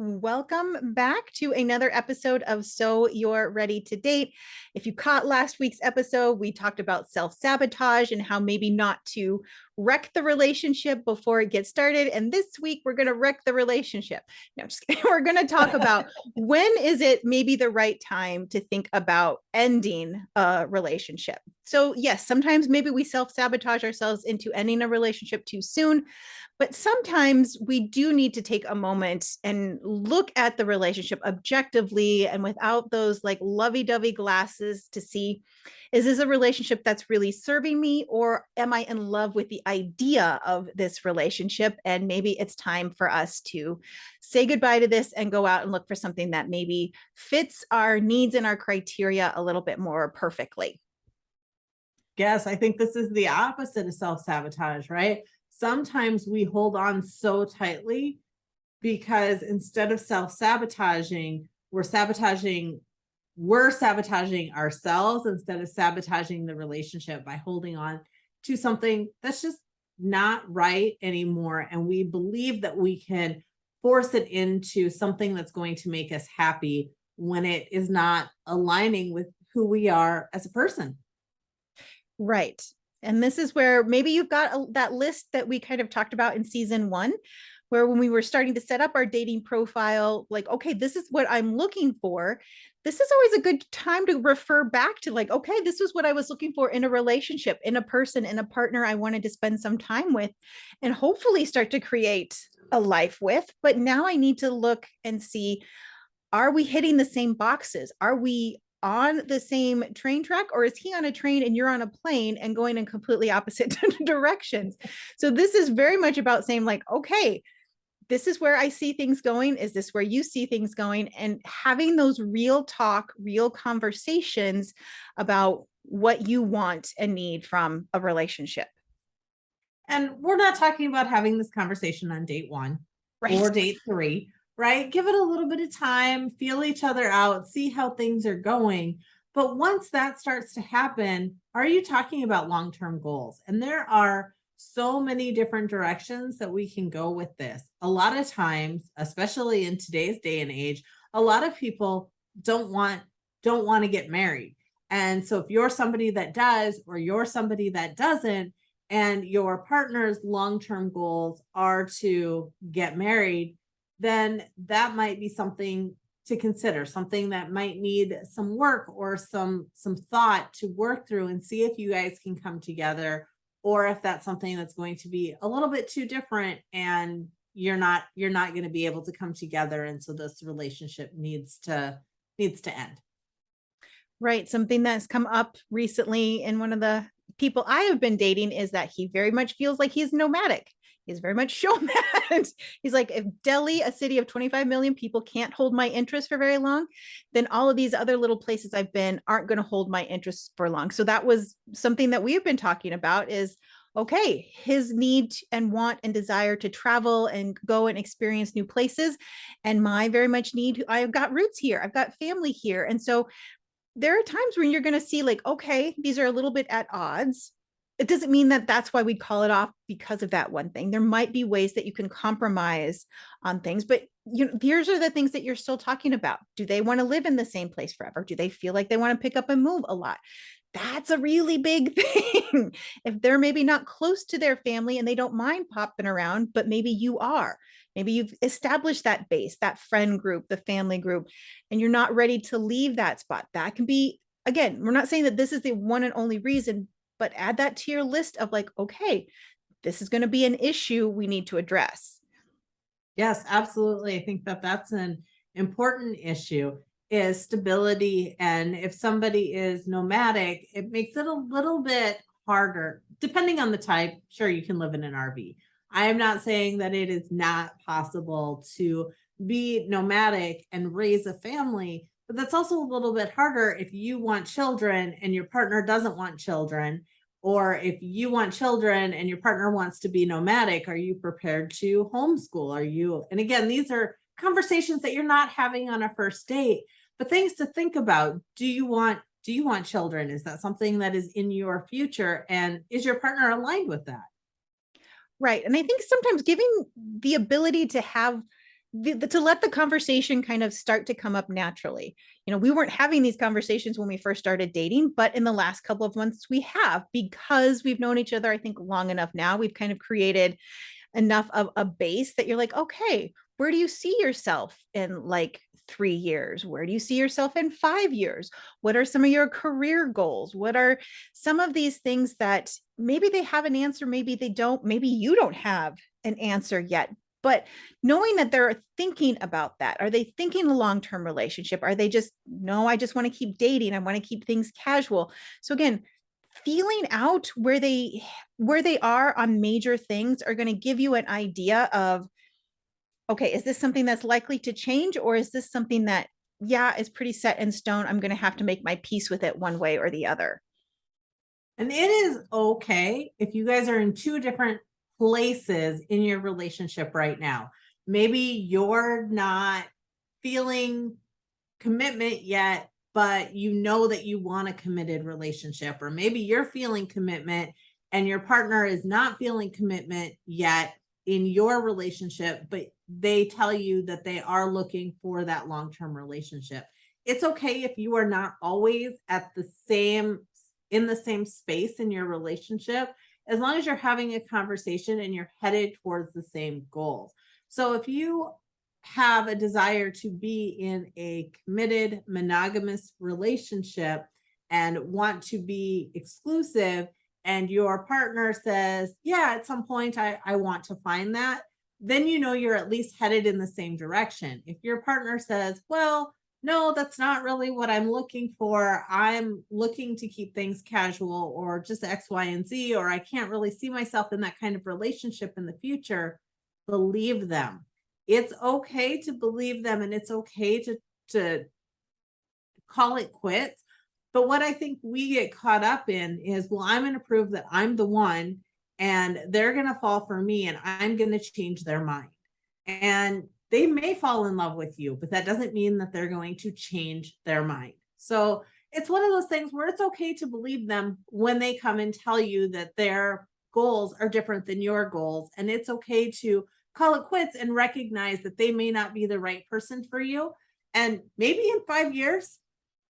Welcome back to another episode of So You're Ready to Date. If you caught last week's episode, we talked about self-sabotage and how maybe not to wreck the relationship before it gets started. And this week, we're going to wreck the relationship. No, just kidding. We're going to talk about when is it maybe the right time to think about ending a relationship. So yes, sometimes maybe we self-sabotage ourselves into ending a relationship too soon. But sometimes we do need to take a moment and look at the relationship objectively and without those like lovey-dovey glasses to see, is this a relationship that's really serving me, or am I in love with the idea of this relationship? And maybe it's time for us to say goodbye to this and go out and look for something that maybe fits our needs and our criteria a little bit more perfectly. Yes, I think this is the opposite of self-sabotage, right? Sometimes we hold on so tightly because instead of self-sabotaging, we're sabotaging ourselves instead of sabotaging the relationship by holding on to something that's just not right anymore. And we believe that we can force it into something that's going to make us happy when it is not aligning with who we are as a person. Right. And this is where maybe you've got that list that we kind of talked about in season one, where when we were starting to set up our dating profile, like, okay, this is what I'm looking for. This is always a good time to refer back to, like, okay, this was what I was looking for in a relationship, in a person, in a partner I wanted to spend some time with, and hopefully start to create a life with. But now I need to look and see, are we hitting the same boxes? Are we on the same train track, or is he on a train and you're on a plane and going in completely opposite directions? So this is very much about saying, like, okay, this is where I see things going. Is this where you see things going? And having those real talk, real conversations about what you want and need from a relationship. And we're not talking about having this conversation on date one Right. or date three, right? Give it a little bit of time, feel each other out, see how things are going. But once that starts to happen, are you talking about long term goals? And there are so many different directions that we can go with this. A lot of times, especially in today's day and age, a lot of people don't want to get married. And so if you're somebody that does, or you're somebody that doesn't, and your partner's long-term goals are to get married, then that might be something to consider, something that might need some work or some thought to work through and see if you guys can come together, or if that's something that's going to be a little bit too different and you're not going to be able to come together, and so this relationship needs to end. Right. Something that's come up recently in one of the people I have been dating is that he very much feels like he's nomadic. He's very much shown that. He's like, if Delhi, a city of 25 million people, can't hold my interest for very long, then all of these other little places I've been aren't going to hold my interest for long. So that was something that we've been talking about, is okay, his need and want and desire to travel and go and experience new places, and my very much need, I've got roots here, I've got family here. And so there are times when you're going to see, like, okay, these are a little bit at odds. It doesn't mean that that's why we'd call it off because of that one thing. There might be ways that you can compromise on things, but these are the things that you're still talking about. Do they want to live in the same place forever? Do they feel like they want to pick up and move a lot? That's a really big thing. If they're maybe not close to their family and they don't mind popping around, but maybe you are. Maybe you've established that base, that friend group, the family group, and you're not ready to leave that spot. That can be, again, we're not saying that this is the one and only reason, but add that to your list of, like, okay, this is going to be an issue we need to address. Yes, absolutely. I think that that's an important issue, is stability. And if somebody is nomadic, it makes it a little bit harder, depending on the type. Sure, you can live in an RV. I am not saying that it is not possible to be nomadic and raise a family, but that's also a little bit harder if you want children and your partner doesn't want children, or if you want children and your partner wants to be nomadic. Are you prepared to homeschool? Are you, and again, these are conversations that you're not having on a first date, but things to think about. Do you want children? Is that something that is in your future? And is your partner aligned with that? Right. And I think sometimes giving the ability to have to let the conversation kind of start to come up naturally. We weren't having these conversations when we first started dating, but in the last couple of months we have, because we've known each other, I think, long enough now. We've kind of created enough of a base that you're like, okay, where do you see yourself in like 3 years? Where do you see yourself in 5 years? What are some of your career goals? What are some of these things that maybe they have an answer, maybe they don't, maybe you don't have an answer yet? But knowing that they're thinking about that, are they thinking a long-term relationship? Are they just, no, I just want to keep dating, I want to keep things casual? So again, feeling out where they are on major things are going to give you an idea of, okay, is this something that's likely to change, or is this something that, yeah, is pretty set in stone, I'm going to have to make my peace with it one way or the other? And it is okay if you guys are in two different places in your relationship right now. Maybe you're not feeling commitment yet, but you know that you want a committed relationship. Or maybe you're feeling commitment and your partner is not feeling commitment yet in your relationship, but they tell you that they are looking for that long term relationship. It's okay if you are not always at the same in the same space in your relationship, as long as you're having a conversation and you're headed towards the same goals. So if you have a desire to be in a committed monogamous relationship and want to be exclusive, and your partner says, yeah, at some point I want to find that, then you know you're at least headed in the same direction. If your partner says, well, no, that's not really what I'm looking for, I'm looking to keep things casual or just X, Y, and Z, or I can't really see myself in that kind of relationship in the future, believe them. It's okay to believe them, and it's okay to call it quits. But what I think we get caught up in is, well, I'm going to prove that I'm the one and they're going to fall for me and I'm going to change their mind. And they may fall in love with you, but that doesn't mean that they're going to change their mind. So it's one of those things where it's okay to believe them when they come and tell you that their goals are different than your goals. And it's okay to call it quits and recognize that they may not be the right person for you. And maybe in 5 years,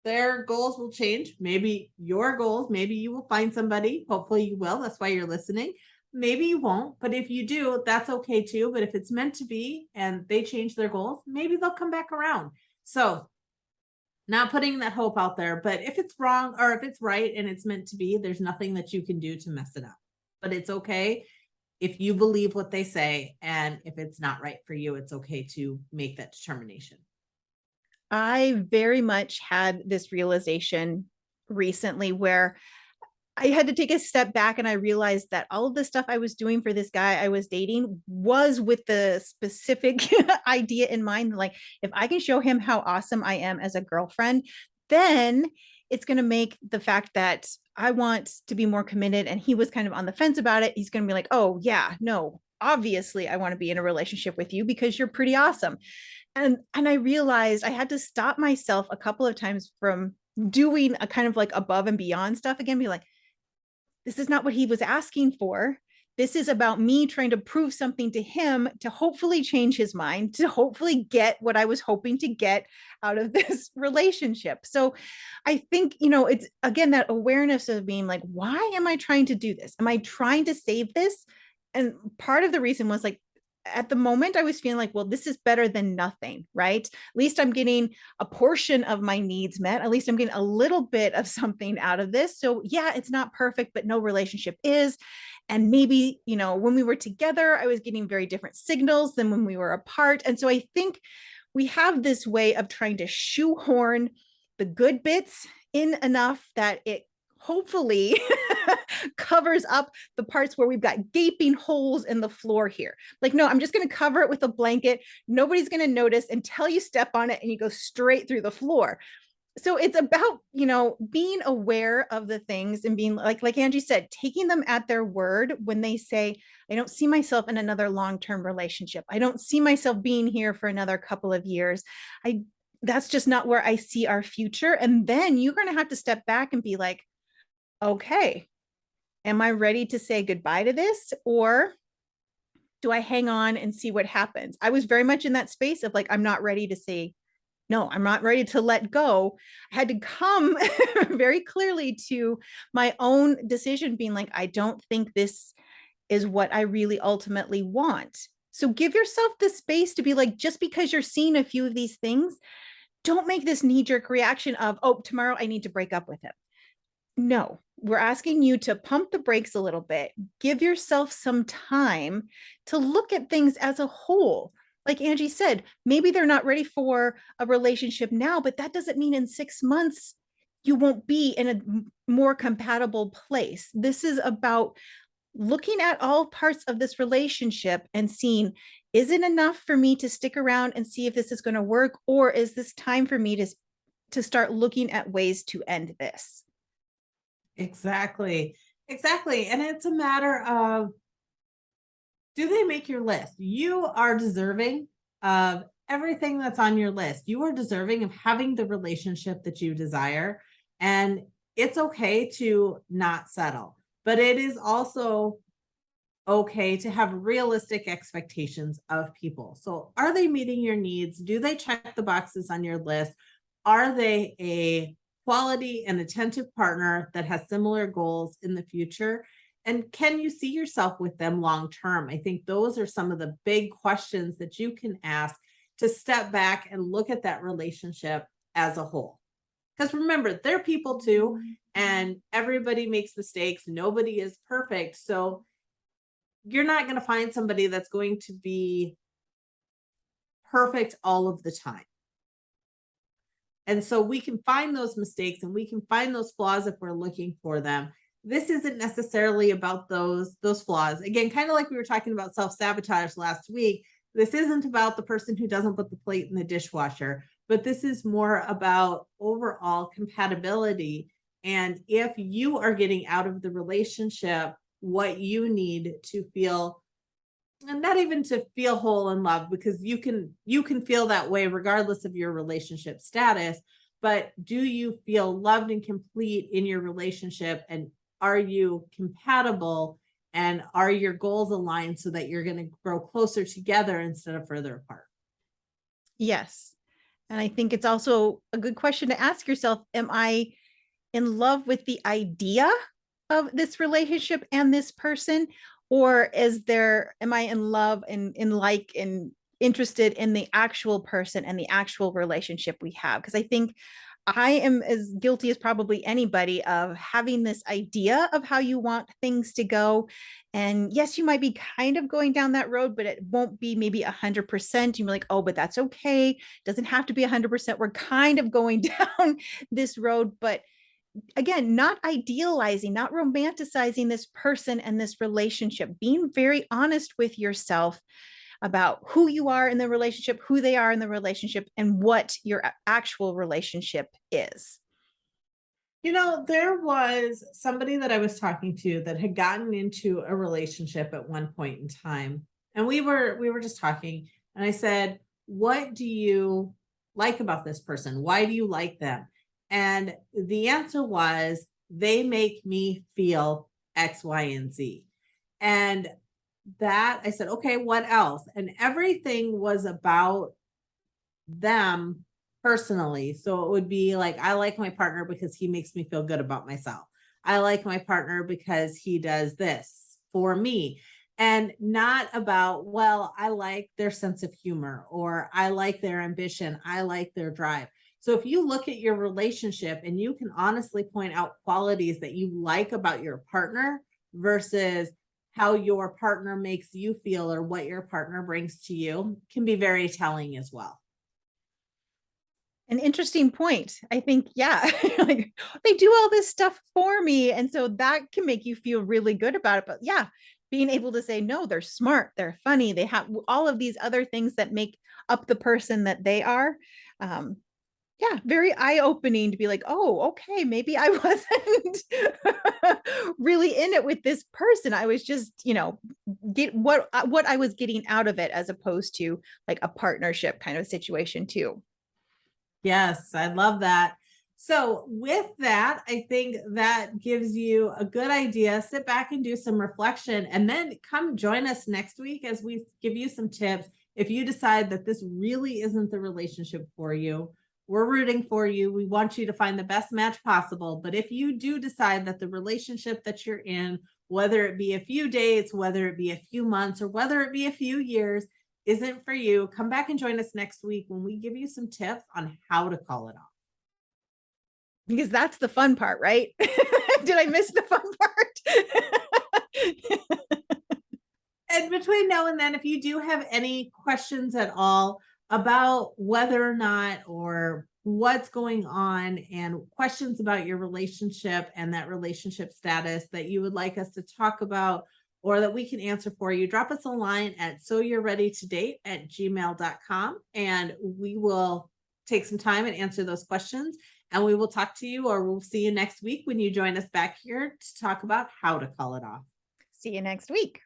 their goals will change. Maybe your goals, maybe you will find somebody. Hopefully you will. That's why you're listening. Maybe you won't, but if you do, that's okay too. But if it's meant to be and they change their goals, maybe they'll come back around. So, not putting that hope out there, but if it's wrong or if it's right and it's meant to be, there's nothing that you can do to mess it up. But it's okay if you believe what they say. And if it's not right for you, it's okay to make that determination. I very much had this realization recently where I had to take a step back and I realized that all of the stuff I was doing for this guy I was dating was with the specific idea in mind. Like, if I can show him how awesome I am as a girlfriend, then it's going to make the fact that I want to be more committed and he was kind of on the fence about it. He's going to be like, oh, yeah, no, obviously I want to be in a relationship with you because you're pretty awesome. And I realized I had to stop myself a couple of times from doing a kind of like above and beyond stuff again, be like, this is not what he was asking for. This is about me trying to prove something to him to hopefully change his mind, to hopefully get what I was hoping to get out of this relationship. So I think, it's again that awareness of being like, why am I trying to do this? Am I trying to save this? And part of the reason was like, at the moment I was feeling like, well, this is better than nothing, right? At least I'm getting a portion of my needs met. At least I'm getting a little bit of something out of this. So yeah, it's not perfect, but no relationship is. And maybe, when we were together, I was getting very different signals than when we were apart. And so I think we have this way of trying to shoehorn the good bits in enough that it hopefully covers up the parts where we've got gaping holes in the floor here. Like, no, I'm just going to cover it with a blanket. Nobody's going to notice until you step on it and you go straight through the floor. So it's about, being aware of the things and being like Angie said, taking them at their word when they say, I don't see myself in another long-term relationship. I don't see myself being here for another couple of years. That's just not where I see our future. And then you're going to have to step back and be like, okay, am I ready to say goodbye to this? Or do I hang on and see what happens? I was very much in that space of like, I'm not ready to say, no, I'm not ready to let go. I had to come very clearly to my own decision being like, I don't think this is what I really ultimately want. So give yourself the space to be like, just because you're seeing a few of these things, don't make this knee jerk reaction of, oh, tomorrow I need to break up with him. No, we're asking you to pump the brakes a little bit, give yourself some time to look at things as a whole. Like Angie said, maybe they're not ready for a relationship now, but that doesn't mean in 6 months you won't be in a more compatible place. This is about looking at all parts of this relationship and seeing, is it enough for me to stick around and see if this is going to work, or is this time for me to start looking at ways to end this? Exactly. Exactly. And it's a matter of, do they make your list? You are deserving of everything that's on your list. You are deserving of having the relationship that you desire. And it's okay to not settle, but it is also okay to have realistic expectations of people. So, are they meeting your needs? Do they check the boxes on your list? Are they a quality and attentive partner that has similar goals in the future? And can you see yourself with them long term? I think those are some of the big questions that you can ask to step back and look at that relationship as a whole. Because remember, they're people too, and everybody makes mistakes. Nobody is perfect. So you're not going to find somebody that's going to be perfect all of the time. And so we can find those mistakes and we can find those flaws if we're looking for them. This isn't necessarily about those flaws. Again, kind of like we were talking about self-sabotage last week, this isn't about the person who doesn't put the plate in the dishwasher, but this is more about overall compatibility. And if you are getting out of the relationship what you need to feel, and not even to feel whole in love, because you can feel that way regardless of your relationship status, but do you feel loved and complete in your relationship, and are you compatible, and are your goals aligned so that you're going to grow closer together instead of further apart? Yes. And I think it's also a good question to ask yourself, am I in love with the idea of this relationship and this person, or am I in love and in like and interested in the actual person and the actual relationship we have? Because I think I am as guilty as probably anybody of having this idea of how you want things to go. And yes, you might be kind of going down that road, but it won't be maybe 100%. You're like, oh, but that's okay. Doesn't have to be 100%. We're kind of going down this road, but again, not idealizing, not romanticizing this person and this relationship, being very honest with yourself about who you are in the relationship, who they are in the relationship, and what your actual relationship is. There was somebody that I was talking to that had gotten into a relationship at one point in time. And we were just talking, and I said, "What do you like about this person? Why do you like them?" And the answer was, "They make me feel X, Y, and Z." And that I said, "Okay, what else?" And everything was about them personally. So it would be like, I like my partner because he makes me feel good about myself. I like my partner because he does this for me. And not about, well, I like their sense of humor, or I like their ambition, I like their drive. So if you look at your relationship and you can honestly point out qualities that you like about your partner versus how your partner makes you feel or what your partner brings to you, can be very telling as well. An interesting point. I think, yeah, like they do all this stuff for me. And so that can make you feel really good about it. But yeah, being able to say, no, they're smart, they're funny, they have all of these other things that make up the person that they are. Um, yeah, very eye-opening to be like, oh, okay, maybe I wasn't really in it with this person. I was just, get what I was getting out of it as opposed to like a partnership kind of situation too. Yes, I love that. So, with that, I think that gives you a good idea. Sit back and do some reflection, and then come join us next week as we give you some tips. If you decide that this really isn't the relationship for you, we're rooting for you. We want you to find the best match possible. But if you do decide that the relationship that you're in, whether it be a few days, whether it be a few months, or whether it be a few years, isn't for you, come back and join us next week when we give you some tips on how to call it off. Because that's the fun part, right? Did I miss the fun part? And between now and then, if you do have any questions at all about whether or not or what's going on and questions about your relationship and that relationship status that you would like us to talk about or that we can answer for you, drop us a line at so you're ready to date at gmail.com and we will take some time and answer those questions. And we will talk to you or we'll see you next week when you join us back here to talk about how to call it off. See you next week.